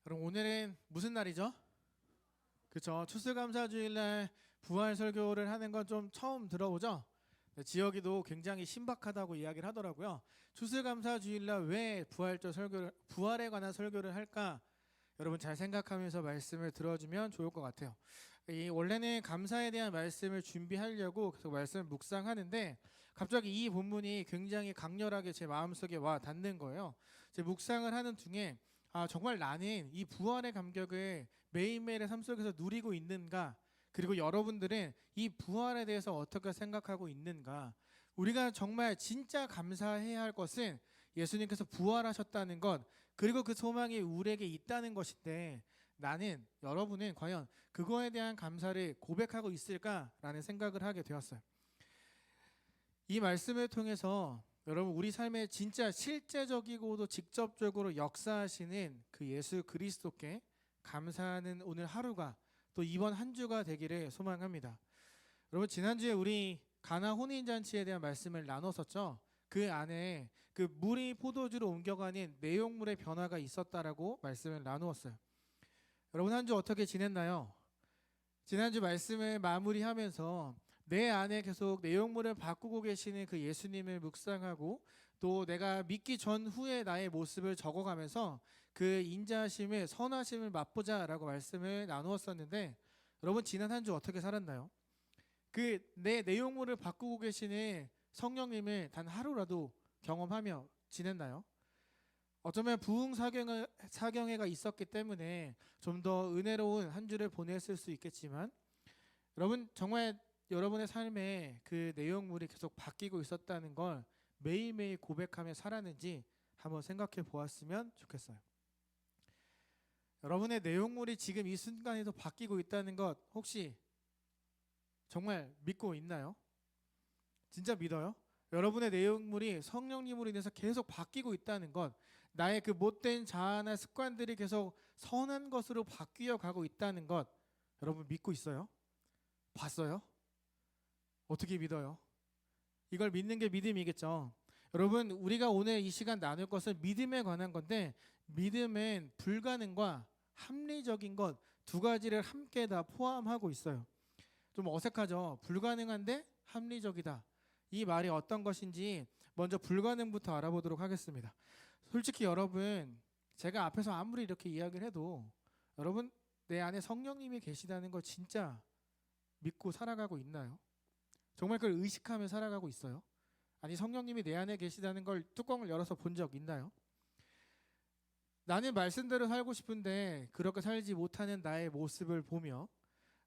그럼 오늘은 무슨 날이죠? 그쵸. 추수감사주일날 부활 설교를 하는 건 좀 처음 들어보죠? 네, 지역이도 굉장히 신박하다고 이야기를 하더라고요. 추수감사주일날 왜 부활에 관한 설교를 할까? 여러분 잘 생각하면서 말씀을 들어주면 좋을 것 같아요. 원래는 감사에 대한 말씀을 준비하려고 계속 말씀을 묵상하는데 갑자기 이 본문이 굉장히 강렬하게 제 마음속에 와 닿는 거예요. 제 묵상을 하는 중에 정말 나는 이 부활의 감격을 매일매일의 삶 속에서 누리고 있는가? 그리고 여러분들은 이 부활에 대해서 어떻게 생각하고 있는가? 우리가 정말 진짜 감사해야 할 것은 예수님께서 부활하셨다는 것, 그리고 그 소망이 우리에게 있다는 것인데 여러분은 과연 그거에 대한 감사를 고백하고 있을까라는 생각을 하게 되었어요. 이 말씀을 통해서 여러분 우리 삶에 진짜 실제적이고도 직접적으로 역사하시는 그 예수 그리스도께 감사하는 오늘 하루가 또 이번 한 주가 되기를 소망합니다. 여러분 지난주에 우리 가나 혼인잔치에 대한 말씀을 나눴었죠. 그 안에 그 물이 포도주로 옮겨가는 내용물의 변화가 있었다라고 말씀을 나누었어요. 여러분 한 주 어떻게 지냈나요? 지난주 말씀을 마무리하면서 내 안에 계속 내용물을 바꾸고 계시는 그 예수님을 묵상하고 또 내가 믿기 전후의 나의 모습을 적어가면서 그 인자하심을 선하심을 맛보자라고 말씀을 나누었었는데 여러분 지난 한 주 어떻게 살았나요? 그 내 내용물을 바꾸고 계시는 성령님을 단 하루라도 경험하며 지냈나요? 어쩌면 사경회가 있었기 때문에 좀 더 은혜로운 한 주를 보냈을 수 있겠지만 여러분 정말 여러분의 삶에 그 내용물이 계속 바뀌고 있었다는 걸 매일매일 고백하며 살았는지 한번 생각해 보았으면 좋겠어요. 여러분의 내용물이 지금 이 순간에도 바뀌고 있다는 것 혹시 정말 믿고 있나요? 진짜 믿어요? 여러분의 내용물이 성령님으로 인해서 계속 바뀌고 있다는 것, 나의 그 못된 자아나 습관들이 계속 선한 것으로 바뀌어 가고 있다는 것, 여러분 믿고 있어요? 봤어요? 어떻게 믿어요? 이걸 믿는 게 믿음이겠죠. 여러분 우리가 오늘 이 시간 나눌 것은 믿음에 관한 건데 믿음은 불가능과 합리적인 것 두 가지를 함께 다 포함하고 있어요. 좀 어색하죠. 불가능한데 합리적이다. 이 말이 어떤 것인지 먼저 불가능부터 알아보도록 하겠습니다. 솔직히 여러분 제가 앞에서 아무리 이렇게 이야기를 해도 여러분 내 안에 성령님이 계시다는 걸 진짜 믿고 살아가고 있나요? 정말 그걸 의식하며 살아가고 있어요? 아니 성령님이 내 안에 계시다는 걸 뚜껑을 열어서 본 적 있나요? 나는 말씀대로 살고 싶은데 그렇게 살지 못하는 나의 모습을 보며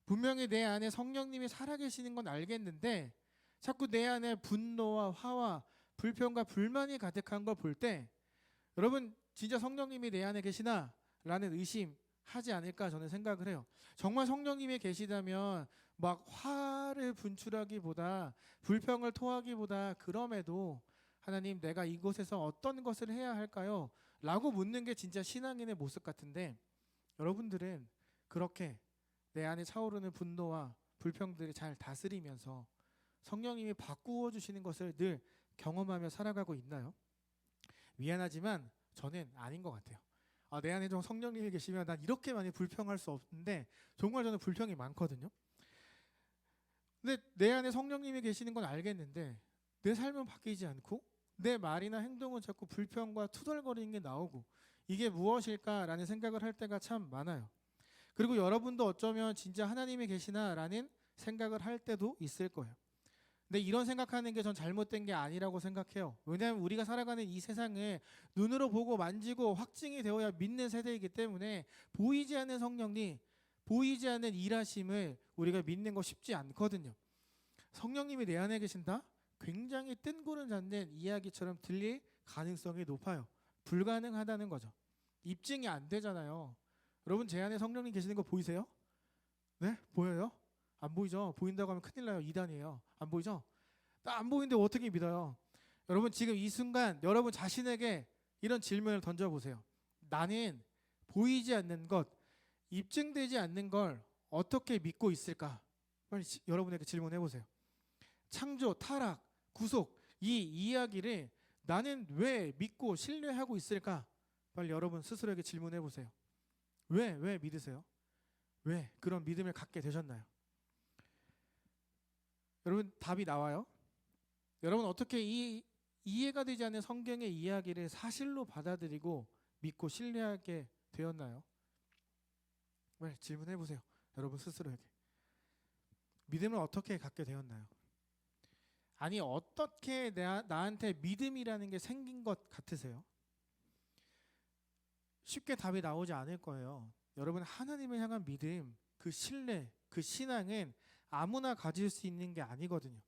분명히 내 안에 성령님이 살아계시는 건 알겠는데 자꾸 내 안에 분노와 화와 불평과 불만이 가득한 걸 볼 때 여러분 진짜 성령님이 내 안에 계시나? 라는 의심하지 않을까 저는 생각을 해요. 정말 성령님이 계시다면 막 화를 분출하기보다 불평을 토하기보다 그럼에도 하나님 내가 이곳에서 어떤 것을 해야 할까요? 라고 묻는 게 진짜 신앙인의 모습 같은데 여러분들은 그렇게 내 안에 차오르는 분노와 불평들을 잘 다스리면서 성령님이 바꾸어 주시는 것을 늘 경험하며 살아가고 있나요? 미안하지만 저는 아닌 것 같아요. 내 안에 좀 성령님이 계시면 난 이렇게 많이 불평할 수 없는데 정말 저는 불평이 많거든요. 근데 내 안에 성령님이 계시는 건 알겠는데 내 삶은 바뀌지 않고 내 말이나 행동은 자꾸 불평과 투덜거리는 게 나오고 이게 무엇일까라는 생각을 할 때가 참 많아요. 그리고 여러분도 어쩌면 진짜 하나님이 계시나라는 생각을 할 때도 있을 거예요. 근데 이런 생각하는 게 전 잘못된 게 아니라고 생각해요. 왜냐하면 우리가 살아가는 이 세상을 눈으로 보고 만지고 확증이 되어야 믿는 세대이기 때문에 보이지 않는 성령님, 보이지 않는 일하심을 우리가 믿는 거 쉽지 않거든요. 성령님이 내 안에 계신다? 굉장히 뜬구름 잡는 이야기처럼 들릴 가능성이 높아요. 불가능하다는 거죠. 입증이 안 되잖아요. 여러분 제 안에 성령님 계시는 거 보이세요? 네? 보여요? 안 보이죠? 보인다고 하면 큰일 나요. 이단이에요. 안 보이죠? 나 안 보이는데 어떻게 믿어요? 여러분 지금 이 순간 여러분 자신에게 이런 질문을 던져보세요. 나는 보이지 않는 것, 입증되지 않는 걸 어떻게 믿고 있을까? 빨리 여러분에게 질문해보세요. 창조, 타락, 구속 이 이야기를 나는 왜 믿고 신뢰하고 있을까? 빨리 여러분 스스로에게 질문해보세요. 왜 믿으세요? 왜 그런 믿음을 갖게 되셨나요? 여러분 답이 나와요? 여러분 어떻게 이 이해가 되지 않는 성경의 이야기를 사실로 받아들이고 믿고 신뢰하게 되었나요? 왜 질문해 보세요. 여러분 스스로에게. 믿음을 어떻게 갖게 되었나요? 아니 어떻게 나한테 믿음이라는 게 생긴 것 같으세요? 쉽게 답이 나오지 않을 거예요. 여러분 하나님을 향한 믿음, 그 신뢰, 그 신앙은 아무나 가질 수 있는 게 아니거든요.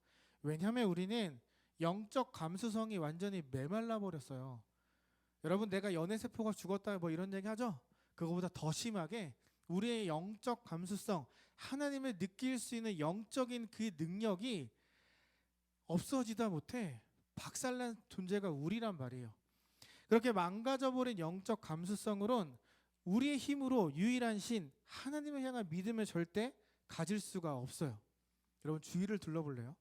왜냐하면 우리는 영적 감수성이 완전히 메말라 버렸어요. 여러분 내가 연애 세포가 죽었다 뭐 이런 얘기 하죠? 그거보다 더 심하게 우리의 영적 감수성, 하나님을 느낄 수 있는 영적인 그 능력이 없어지다 못해 박살난 존재가 우리란 말이에요. 그렇게 망가져버린 영적 감수성으론 우리의 힘으로 유일한 신 하나님을 향한 믿음을 절대 가질 수가 없어요. 여러분 주위를 둘러볼래요?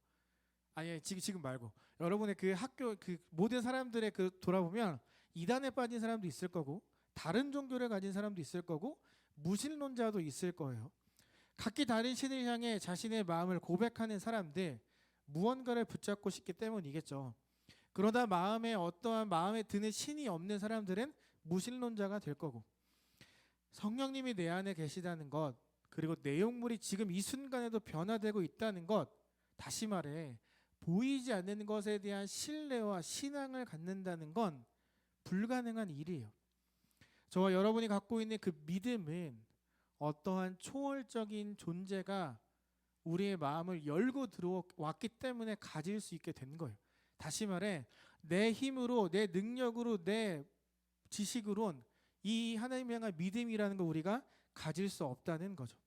아니 지금 말고 여러분의 그 학교 그 모든 사람들의 그 돌아보면 이단에 빠진 사람도 있을 거고 다른 종교를 가진 사람도 있을 거고 무신론자도 있을 거예요. 각기 다른 신을 향해 자신의 마음을 고백하는 사람들, 무언가를 붙잡고 싶기 때문이겠죠. 그러다 마음에 드는 신이 없는 사람들은 무신론자가 될 거고, 성령님이 내 안에 계시다는 것, 그리고 내용물이 지금 이 순간에도 변화되고 있다는 것, 다시 말해 보이지 않는 것에 대한 신뢰와 신앙을 갖는다는 건 불가능한 일이에요. 저와 여러분이 갖고 있는 그 믿음은 어떠한 초월적인 존재가 우리의 마음을 열고 들어왔기 때문에 가질 수 있게 된 거예요. 다시 말해 내 힘으로, 내 능력으로, 내 지식으론 이 하나님을 향한 믿음이라는 걸 우리가 가질 수 없다는 거죠.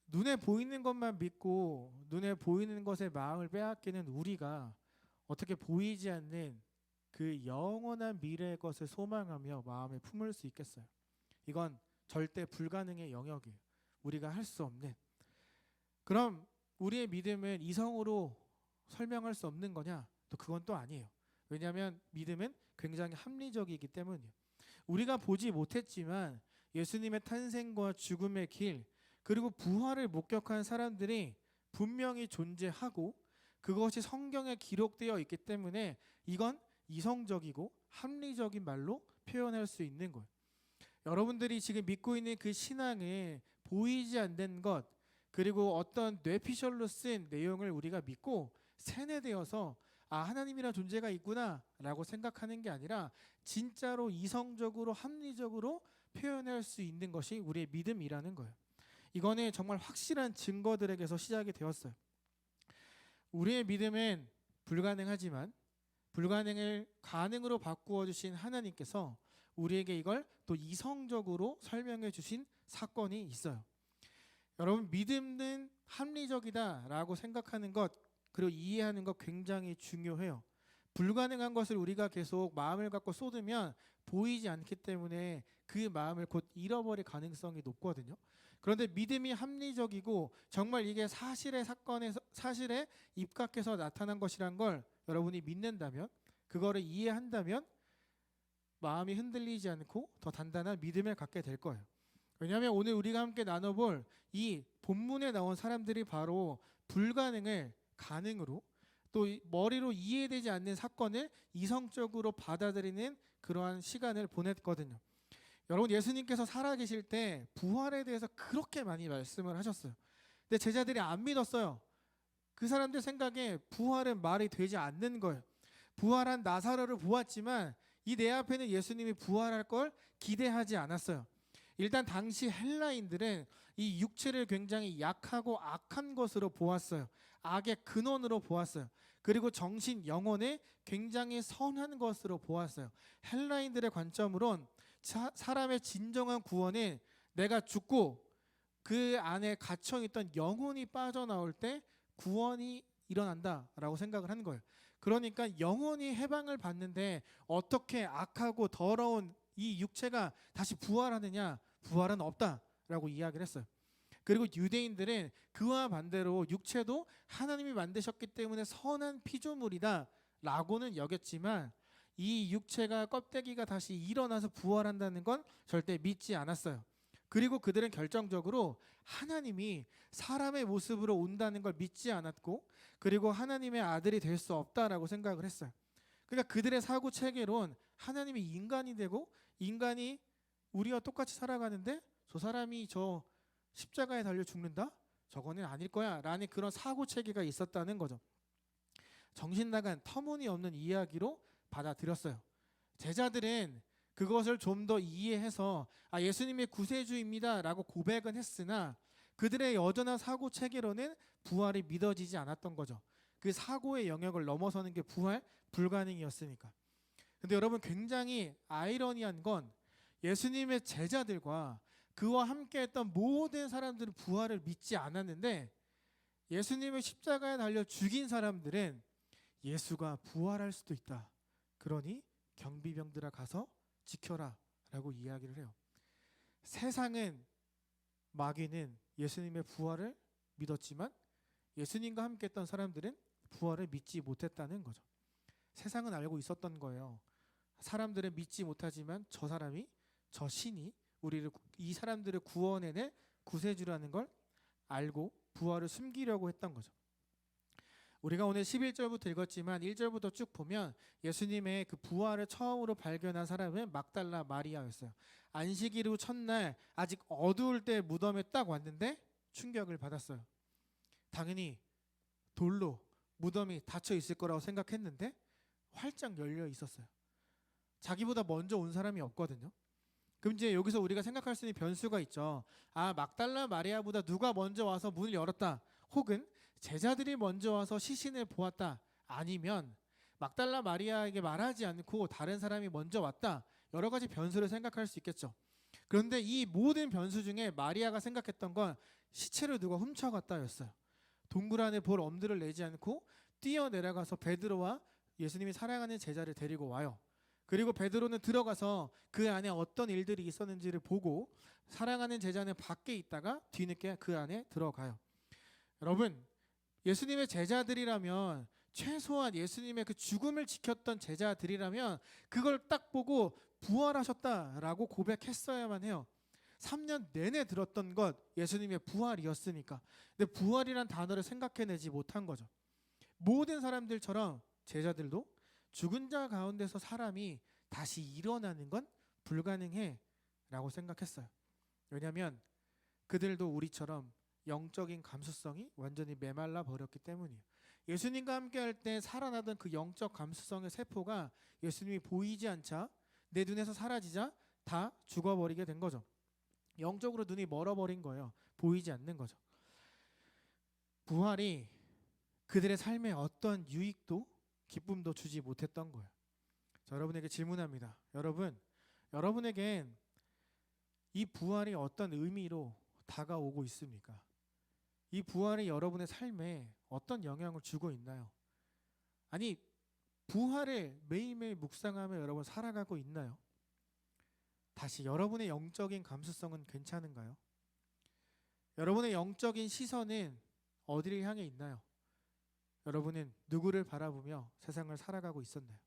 눈에 보이는 것만 믿고 눈에 보이는 것에 마음을 빼앗기는 우리가 어떻게 보이지 않는 그 영원한 미래의 것을 소망하며 마음에 품을 수 있겠어요? 이건 절대 불가능의 영역이에요. 우리가 할 수 없는. 그럼 우리의 믿음은 이성으로 설명할 수 없는 거냐? 또 그건 또 아니에요. 왜냐하면 믿음은 굉장히 합리적이기 때문이에요. 우리가 보지 못했지만 예수님의 탄생과 죽음의 길, 그리고 부활을 목격한 사람들이 분명히 존재하고 그것이 성경에 기록되어 있기 때문에 이건 이성적이고 합리적인 말로 표현할 수 있는 거예요. 여러분들이 지금 믿고 있는 그 신앙에 보이지 않는 것, 그리고 어떤 뇌피셜로 쓴 내용을 우리가 믿고 세뇌되어서 하나님이란 존재가 있구나 라고 생각하는 게 아니라 진짜로 이성적으로 합리적으로 표현할 수 있는 것이 우리의 믿음이라는 거예요. 이거는 정말 확실한 증거들에게서 시작이 되었어요. 우리의 믿음은 불가능하지만 불가능을 가능으로 바꾸어 주신 하나님께서 우리에게 이걸 또 이성적으로 설명해 주신 사건이 있어요. 여러분 믿음은 합리적이다라고 생각하는 것, 그리고 이해하는 것 굉장히 중요해요. 불가능한 것을 우리가 계속 마음을 갖고 쏟으면 보이지 않기 때문에 그 마음을 곧 잃어버릴 가능성이 높거든요. 그런데 믿음이 합리적이고 정말 이게 사실에 입각해서 나타난 것이란 걸 여러분이 믿는다면, 그거를 이해한다면 마음이 흔들리지 않고 더 단단한 믿음을 갖게 될 거예요. 왜냐하면 오늘 우리가 함께 나눠볼 이 본문에 나온 사람들이 바로 불가능을 가능으로, 또 머리로 이해되지 않는 사건을 이성적으로 받아들이는 그러한 시간을 보냈거든요. 여러분 예수님께서 살아계실 때 부활에 대해서 그렇게 많이 말씀을 하셨어요. 근데 제자들이 안 믿었어요. 그 사람들 생각에 부활은 말이 되지 않는 거예요. 부활한 나사로를 보았지만 이 내 앞에는 예수님이 부활할 걸 기대하지 않았어요. 일단 당시 헬라인들은 이 육체를 굉장히 약하고 악한 것으로 보았어요. 악의 근원으로 보았어요. 그리고 정신, 영혼에 굉장히 선한 것으로 보았어요. 헬라인들의 관점으론 사람의 진정한 구원은 내가 죽고 그 안에 갇혀있던 영혼이 빠져나올 때 구원이 일어난다라고 생각을 한 거예요. 그러니까 영혼이 해방을 받는데 어떻게 악하고 더러운 이 육체가 다시 부활하느냐? 부활은 없다라고 이야기를 했어요. 그리고 유대인들은 그와 반대로 육체도 하나님이 만드셨기 때문에 선한 피조물이다 라고는 여겼지만 이 육체가 껍데기가 다시 일어나서 부활한다는 건 절대 믿지 않았어요. 그리고 그들은 결정적으로 하나님이 사람의 모습으로 온다는 걸 믿지 않았고, 그리고 하나님의 아들이 될 수 없다라고 생각을 했어요. 그러니까 그들의 사고 체계론, 하나님이 인간이 되고 인간이 우리와 똑같이 살아가는데 저 사람이 저 십자가에 달려 죽는다? 저거는 아닐 거야 라는 그런 사고 체계가 있었다는 거죠. 정신 나간 터무니없는 이야기로 받아들였어요. 제자들은 그것을 좀 더 이해해서 예수님의 구세주입니다 라고 고백은 했으나 그들의 여전한 사고 체계로는 부활이 믿어지지 않았던 거죠. 그 사고의 영역을 넘어서는 게 부활 불가능이었으니까. 근데 여러분, 굉장히 아이러니한 건 예수님의 제자들과 그와 함께했던 모든 사람들은 부활을 믿지 않았는데, 예수님의 십자가에 달려 죽인 사람들은 예수가 부활할 수도 있다, 그러니 경비병들아 가서 지켜라 라고 이야기를 해요. 세상은, 마귀는 예수님의 부활을 믿었지만 예수님과 함께했던 사람들은 부활을 믿지 못했다는 거죠. 세상은 알고 있었던 거예요. 사람들은 믿지 못하지만 저 사람이, 저 신이 우리를, 이 사람들을 구원해낼 구세주라는 걸 알고 부활을 숨기려고 했던 거죠. 우리가 오늘 11절부터 읽었지만 1절부터 쭉 보면 예수님의 그 부활을 처음으로 발견한 사람은 막달라 마리아였어요. 안식 후 첫날 아직 어두울 때 무덤에 딱 왔는데 충격을 받았어요. 당연히 돌로 무덤이 닫혀 있을 거라고 생각했는데 활짝 열려 있었어요. 자기보다 먼저 온 사람이 없거든요. 그럼 이제 여기서 우리가 생각할 수 있는 변수가 있죠. 막달라 마리아보다 누가 먼저 와서 문을 열었다, 혹은 제자들이 먼저 와서 시신을 보았다, 아니면 막달라 마리아에게 말하지 않고 다른 사람이 먼저 왔다, 여러 가지 변수를 생각할 수 있겠죠. 그런데 이 모든 변수 중에 마리아가 생각했던 건 시체를 누가 훔쳐갔다였어요. 동굴 안에 볼 엄두를 내지 않고 뛰어내려가서 베드로와 예수님이 사랑하는 제자를 데리고 와요. 그리고 베드로는 들어가서 그 안에 어떤 일들이 있었는지를 보고 사랑하는 제자는 밖에 있다가 뒤늦게 그 안에 들어가요. 여러분, 예수님의 제자들이라면, 최소한 예수님의 그 죽음을 지켰던 제자들이라면 그걸 딱 보고 부활하셨다라고 고백했어야만 해요. 3년 내내 들었던 것 예수님의 부활이었으니까. 근데 부활이란 단어를 생각해내지 못한 거죠. 모든 사람들처럼 제자들도 죽은 자 가운데서 사람이 다시 일어나는 건 불가능해 라고 생각했어요. 왜냐하면 그들도 우리처럼 영적인 감수성이 완전히 메말라 버렸기 때문이에요. 예수님과 함께 할 때 살아나던 그 영적 감수성의 세포가 예수님이 보이지 않자, 내 눈에서 사라지자 다 죽어버리게 된 거죠. 영적으로 눈이 멀어버린 거예요. 보이지 않는 거죠. 부활이 그들의 삶에 어떤 유익도 기쁨도 주지 못했던 거예요. 자, 여러분에게 질문합니다. 여러분에겐 이 부활이 어떤 의미로 다가오고 있습니까? 이 부활이 여러분의 삶에 어떤 영향을 주고 있나요? 아니, 부활을 매일매일 묵상하며 여러분 살아가고 있나요? 다시, 여러분의 영적인 감수성은 괜찮은가요? 여러분의 영적인 시선은 어디를 향해 있나요? 여러분은 누구를 바라보며 세상을 살아가고 있었나요?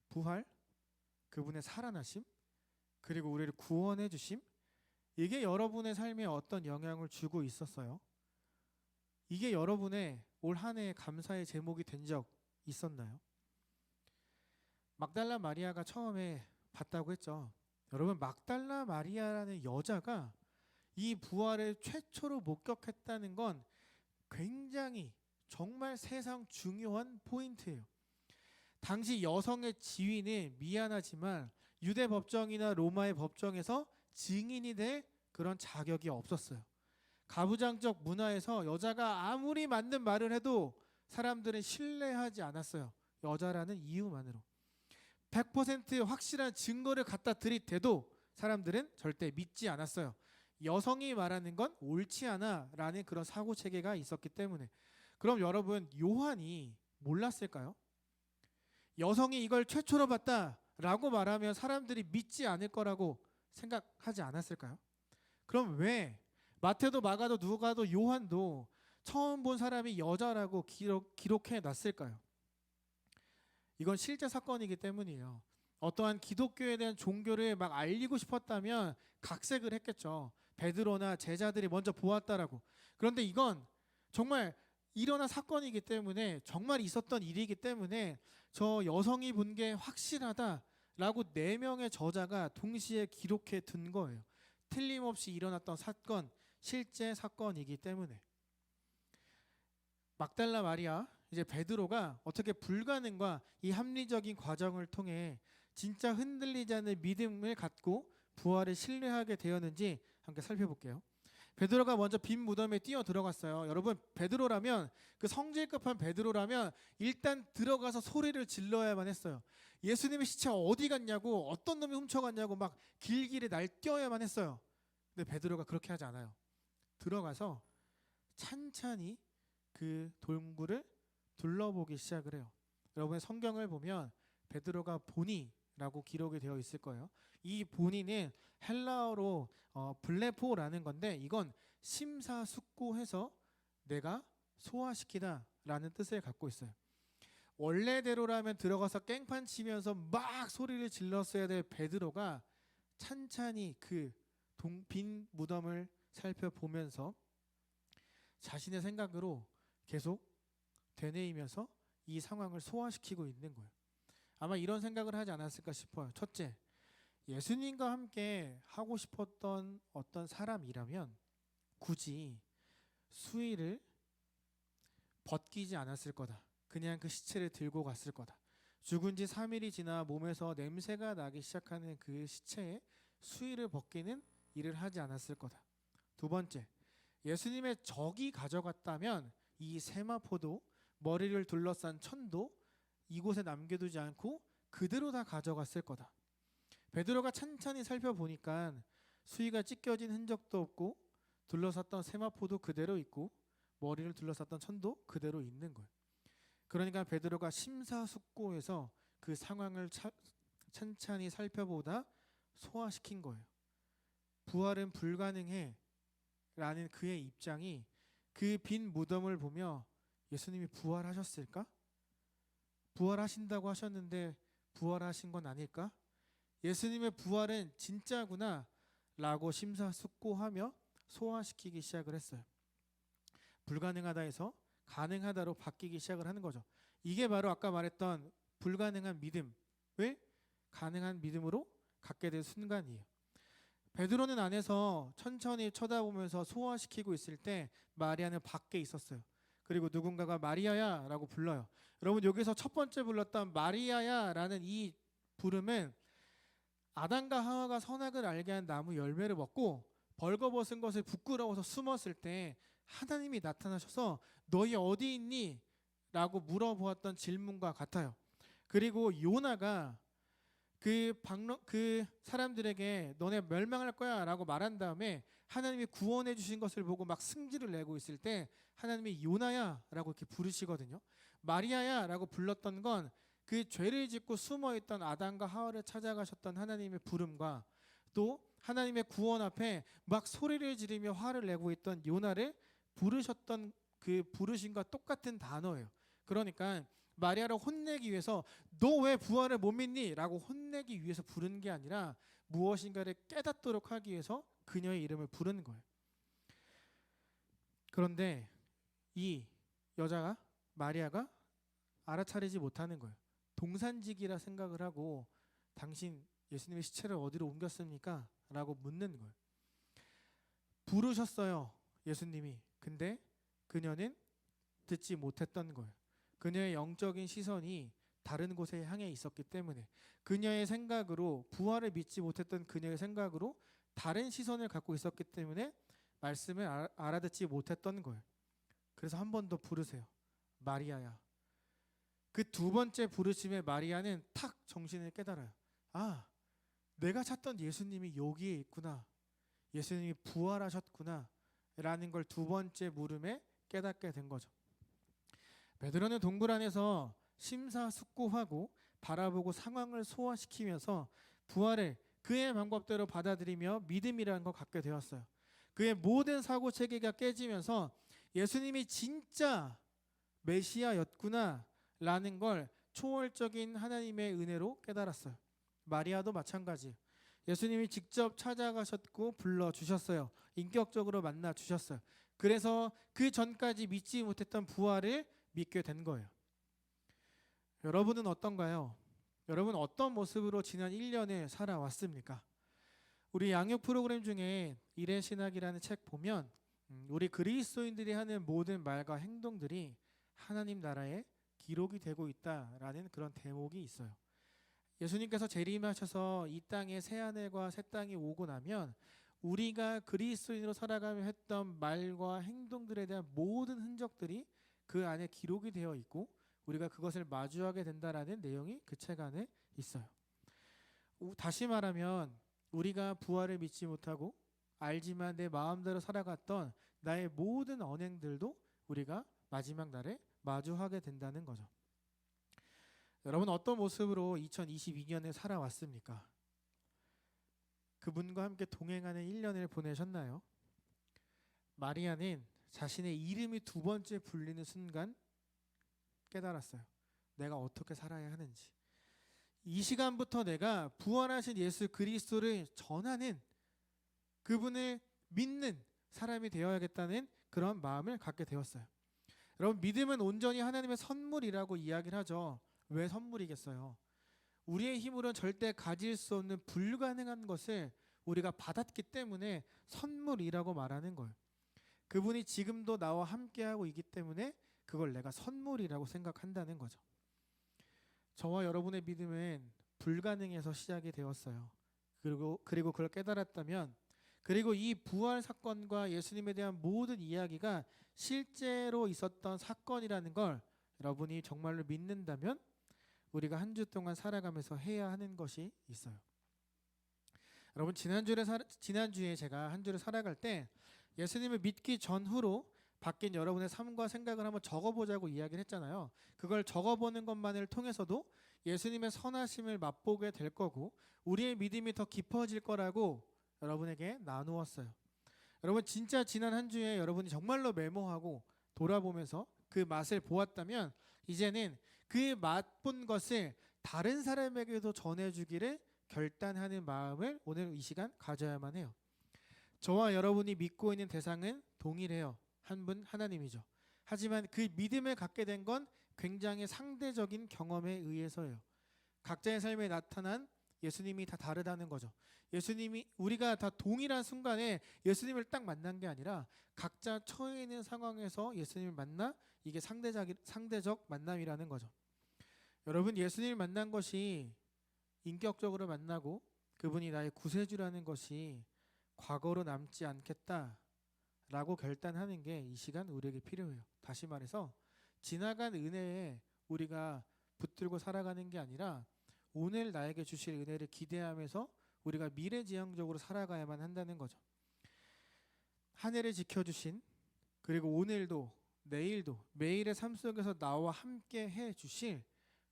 부활, 그분의 살아나심, 그리고 우리를 구원해 주심, 이게 여러분의 삶에 어떤 영향을 주고 있었어요? 이게 여러분의 올 한 해의 감사의 제목이 된 적 있었나요? 막달라 마리아가 처음에 봤다고 했죠. 여러분, 막달라 마리아라는 여자가 이 부활을 최초로 목격했다는 건 굉장히 정말 세상 중요한 포인트예요. 당시 여성의 지위는 미안하지만 유대 법정이나 로마의 법정에서 증인이 될 그런 자격이 없었어요. 가부장적 문화에서 여자가 아무리 맞는 말을 해도 사람들은 신뢰하지 않았어요. 여자라는 이유만으로. 100% 확실한 증거를 갖다 들이대도 사람들은 절대 믿지 않았어요. 여성이 말하는 건 옳지 않아 라는 그런 사고체계가 있었기 때문에. 그럼 여러분, 요한이 몰랐을까요? 여성이 이걸 최초로 봤다 라고 말하면 사람들이 믿지 않을 거라고 생각하지 않았을까요? 그럼 왜 마태도 마가도 누가도 요한도 처음 본 사람이 여자라고 기록해 놨을까요? 이건 실제 사건이기 때문이에요. 어떠한 기독교에 대한 종교를 막 알리고 싶었다면 각색을 했겠죠. 베드로나 제자들이 먼저 보았다라고. 그런데 이건 정말 일어난 사건이기 때문에, 정말 있었던 일이기 때문에 저 여성이 본 게 확실하다라고 4명의 저자가 동시에 기록해 둔 거예요. 틀림없이 일어났던 사건, 실제 사건이기 때문에. 막달라 마리아, 이제 베드로가 어떻게 불가능과 이 합리적인 과정을 통해 진짜 흔들리지 않는 믿음을 갖고 부활을 신뢰하게 되었는지 함께 살펴볼게요. 베드로가 먼저 빈 무덤에 뛰어 들어갔어요. 여러분, 베드로라면, 그 성질급한 베드로라면 일단 들어가서 소리를 질러야만 했어요. 예수님의 시체 어디 갔냐고, 어떤 놈이 훔쳐갔냐고 막 길길이 날뛰어야만 했어요. 근데 베드로가 그렇게 하지 않아요. 들어가서 찬찬히 그 돌무를 둘러보기 시작을 해요. 여러분의 성경을 보면 베드로가 보니라고 기록이 되어 있을 거예요. 이 보니는 헬라어로 블레포라는 건데, 이건 심사숙고해서 내가 소화시키다라는 뜻을 갖고 있어요. 원래대로라면 들어가서 깽판 치면서 막 소리를 질렀어야 될 베드로가 찬찬히 그 빈 무덤을 살펴보면서 자신의 생각으로 계속 되뇌이면서 이 상황을 소화시키고 있는 거예요. 아마 이런 생각을 하지 않았을까 싶어요. 첫째, 예수님과 함께 하고 싶었던 어떤 사람이라면 굳이 수의를 벗기지 않았을 거다. 그냥 그 시체를 들고 갔을 거다. 죽은 지 3일이 지나 몸에서 냄새가 나기 시작하는 그 시체에 수의를 벗기는 일을 하지 않았을 거다. 두 번째, 예수님의 적이 가져갔다면 이 세마포도 머리를 둘러싼 천도 이곳에 남겨두지 않고 그대로 다 가져갔을 거다. 베드로가 찬찬히 살펴보니까 수의가 찢겨진 흔적도 없고 둘러쌌던 세마포도 그대로 있고 머리를 둘러쌌던 천도 그대로 있는 거예요. 그러니까 베드로가 심사숙고해서 그 상황을 찬찬히 살펴보다 소화시킨 거예요. 부활은 불가능해 라는 그의 입장이 그 빈 무덤을 보며 예수님이 부활하셨을까? 부활하신다고 하셨는데 부활하신 건 아닐까? 예수님의 부활은 진짜구나 라고 심사숙고하며 소화시키기 시작을 했어요. 불가능하다 해서 가능하다로 바뀌기 시작을 하는 거죠. 이게 바로 아까 말했던 불가능한 믿음을 가능한 믿음으로 갖게 된 순간이에요. 베드로는 안에서 천천히 쳐다보면서 소화시키고 있을 때 마리아는 밖에 있었어요. 그리고 누군가가 마리아야 라고 불러요. 여러분, 여기서 첫 번째 불렀던 마리아야 라는 이 부름은 아담과 하와가 선악을 알게 한 나무 열매를 먹고 벌거벗은 것을 부끄러워서 숨었을 때 하나님이 나타나셔서 너희 어디 있니? 라고 물어보았던 질문과 같아요. 그리고 요나가 그 사람들에게 너네 멸망할 거야 라고 말한 다음에 하나님이 구원해 주신 것을 보고 막 승질을 내고 있을 때 하나님이 요나야 라고 이렇게 부르시거든요. 마리아야 라고 불렀던 건 그 죄를 짓고 숨어있던 아담과 하와를 찾아가셨던 하나님의 부름과 또 하나님의 구원 앞에 막 소리를 지르며 화를 내고 있던 요나를 부르셨던 그 부르심과 똑같은 단어예요. 그러니까 마리아를 혼내기 위해서 너 왜 부활을 못 믿니? 라고 혼내기 위해서 부른 게 아니라 무엇인가를 깨닫도록 하기 위해서 그녀의 이름을 부르는 거예요. 그런데 이 여자가, 마리아가 알아차리지 못하는 거예요. 동산직이라 생각을 하고 당신 예수님의 시체를 어디로 옮겼습니까? 라고 묻는 거예요. 부르셨어요, 예수님이. 근데 그녀는 듣지 못했던 거예요. 그녀의 영적인 시선이 다른 곳에 향해 있었기 때문에, 그녀의 생각으로, 부활을 믿지 못했던 그녀의 생각으로 다른 시선을 갖고 있었기 때문에 말씀을 알아듣지 못했던 거예요. 그래서 한 번 더 부르세요. 마리아야. 그 두 번째 부르심에 마리아는 탁 정신을 깨달아요. 아, 내가 찾던 예수님이 여기에 있구나. 예수님이 부활하셨구나 라는 걸 두 번째 물음에 깨닫게 된 거죠. 베드로는 동굴 안에서 심사숙고하고 바라보고 상황을 소화시키면서 부활을 그의 방법대로 받아들이며 믿음이라는 걸 갖게 되었어요. 그의 모든 사고체계가 깨지면서 예수님이 진짜 메시아였구나 라는 걸 초월적인 하나님의 은혜로 깨달았어요. 마리아도 마찬가지. 예수님이 직접 찾아가셨고 불러주셨어요. 인격적으로 만나 주셨어요. 그래서 그 전까지 믿지 못했던 부활을 믿게 된 거예요. 여러분은 어떤가요? 여러분 어떤 모습으로 지난 1년을 살아왔습니까? 우리 양육 프로그램 중에 일의 신학이라는 책 보면 우리 그리스도인들이 하는 모든 말과 행동들이 하나님 나라에 기록이 되고 있다라는 그런 대목이 있어요. 예수님께서 재림하셔서 이 땅에 새 하늘과 새 땅이 오고 나면 우리가 그리스도인으로 살아가며 했던 말과 행동들에 대한 모든 흔적들이 그 안에 기록이 되어 있고 우리가 그것을 마주하게 된다라는 내용이 그 책 안에 있어요. 다시 말하면 우리가 부활을 믿지 못하고 알지만 내 마음대로 살아갔던 나의 모든 언행들도 우리가 마지막 날에 마주하게 된다는 거죠. 여러분 어떤 모습으로 2022년에 살아왔습니까? 그분과 함께 동행하는 1년을 보내셨나요? 마리아는 자신의 이름이 두 번째 불리는 순간 깨달았어요. 내가 어떻게 살아야 하는지. 이 시간부터 내가 부활하신 예수 그리스도를 전하는, 그분을 믿는 사람이 되어야겠다는 그런 마음을 갖게 되었어요. 여러분 믿음은 온전히 하나님의 선물이라고 이야기를 하죠. 왜 선물이겠어요? 우리의 힘으로는 절대 가질 수 없는 불가능한 것을 우리가 받았기 때문에 선물이라고 말하는 거예요. 그분이 지금도 나와 함께하고 있기 때문에 그걸 내가 선물이라고 생각한다는 거죠. 저와 여러분의 믿음은 불가능해서 시작이 되었어요. 그리고 그걸 깨달았다면, 그리고 이 부활 사건과 예수님에 대한 모든 이야기가 실제로 있었던 사건이라는 걸 여러분이 정말로 믿는다면 우리가 한 주 동안 살아가면서 해야 하는 것이 있어요. 여러분 지난주에 제가 한 주를 살아갈 때 예수님을 믿기 전후로 바뀐 여러분의 삶과 생각을 한번 적어보자고 이야기를 했잖아요. 그걸 적어보는 것만을 통해서도 예수님의 선하심을 맛보게 될 거고 우리의 믿음이 더 깊어질 거라고 여러분에게 나누었어요. 여러분 진짜 지난 한 주에 여러분이 정말로 메모하고 돌아보면서 그 맛을 보았다면 이제는 그 맛본 것을 다른 사람에게도 전해주기를 결단하는 마음을 오늘 이 시간 가져야만 해요. 저와 여러분이 믿고 있는 대상은 동일해요. 한 분 하나님이죠. 하지만 그 믿음을 갖게 된 건 굉장히 상대적인 경험에 의해서예요. 각자의 삶에 나타난 예수님이 다 다르다는 거죠. 예수님이 우리가 다 동일한 순간에 예수님을 딱 만난 게 아니라 각자 처해 있는 상황에서 예수님을 만나 이게 상대적 만남이라는 거죠. 여러분 예수님을 만난 것이 인격적으로 만나고 그분이 나의 구세주라는 것이 과거로 남지 않겠다라고 결단하는 게 이 시간 우리에게 필요해요. 다시 말해서 지나간 은혜에 우리가 붙들고 살아가는 게 아니라 오늘 나에게 주실 은혜를 기대하면서 우리가 미래지향적으로 살아가야만 한다는 거죠. 한 해를 지켜주신, 그리고 오늘도 내일도 매일의 삶 속에서 나와 함께 해주실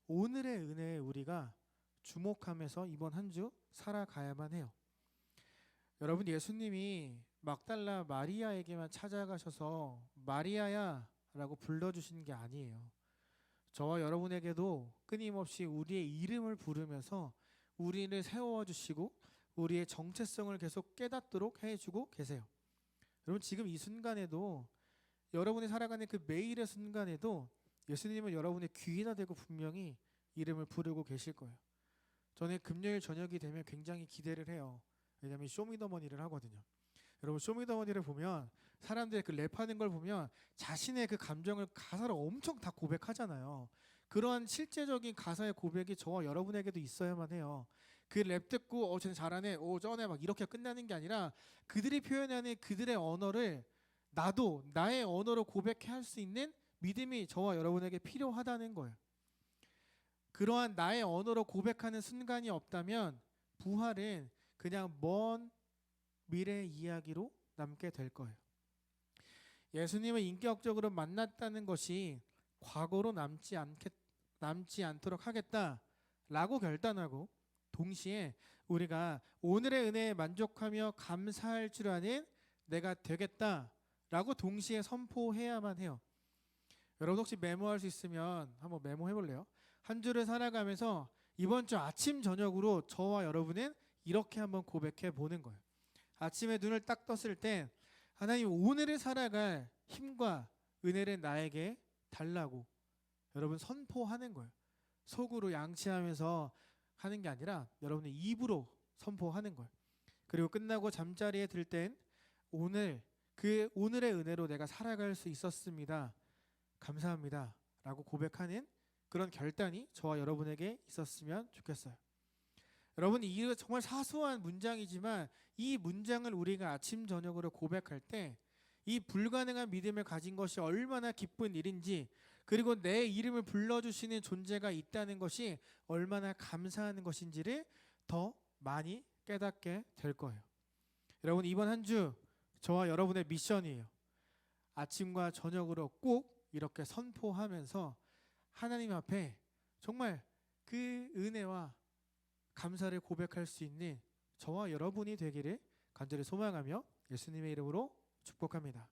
오늘의 은혜에 우리가 주목하면서 이번 한 주 살아가야만 해요. 여러분 예수님이 막달라 마리아에게만 찾아가셔서 마리아야 라고 불러주신 게 아니에요. 저와 여러분에게도 끊임없이 우리의 이름을 부르면서 우리를 세워주시고 우리의 정체성을 계속 깨닫도록 해주고 계세요. 여러분 지금 이 순간에도 여러분이 살아가는 그 매일의 순간에도 예수님은 여러분의 귀에다 대고 분명히 이름을 부르고 계실 거예요. 저는 금요일 저녁이 되면 굉장히 기대를 해요. 왜냐하면 쇼미더머니를 하거든요. 여러분 쇼미더머니를 보면 사람들이 그 랩하는 걸 보면 자신의 그 감정을 가사로 엄청 다 고백하잖아요. 그러한 실제적인 가사의 고백이 저와 여러분에게도 있어야만 해요. 그 랩 듣고 쟤는 잘하네, 쩌네 막 이렇게 끝나는 게 아니라 그들이 표현하는 그들의 언어를 나도 나의 언어로 고백해 할 수 있는 믿음이 저와 여러분에게 필요하다는 거예요. 그러한 나의 언어로 고백하는 순간이 없다면 부활은 그냥 먼 미래 이야기로 남게 될 거예요. 예수님을 인격적으로 만났다는 것이 과거로 남지 않도록 하겠다라고 결단하고 동시에 우리가 오늘의 은혜에 만족하며 감사할 줄 아는 내가 되겠다라고 동시에 선포해야만 해요. 여러분 혹시 메모할 수 있으면 한번 메모해 볼래요? 한 주를 살아가면서 이번 주 아침 저녁으로 저와 여러분은 이렇게 한번 고백해 보는 거예요. 아침에 눈을 딱 떴을 때 하나님, 오늘을 살아갈 힘과 은혜를 나에게 달라고 여러분 선포하는 거예요. 속으로 양치하면서 하는 게 아니라 여러분의 입으로 선포하는 거예요. 그리고 끝나고 잠자리에 들 땐 오늘의 은혜로 내가 살아갈 수 있었습니다. 감사합니다. 라고 고백하는 그런 결단이 저와 여러분에게 있었으면 좋겠어요. 여러분, 이 정말 사소한 문장이지만 이 문장을 우리가 아침 저녁으로 고백할 때 이 불가능한 믿음을 가진 것이 얼마나 기쁜 일인지, 그리고 내 이름을 불러주시는 존재가 있다는 것이 얼마나 감사한 것인지를 더 많이 깨닫게 될 거예요. 여러분, 이번 한 주 저와 여러분의 미션이에요. 아침과 저녁으로 꼭 이렇게 선포하면서 하나님 앞에 정말 그 은혜와 감사를 고백할 수 있는 저와 여러분이 되기를 간절히 소망하며 예수님의 이름으로 축복합니다.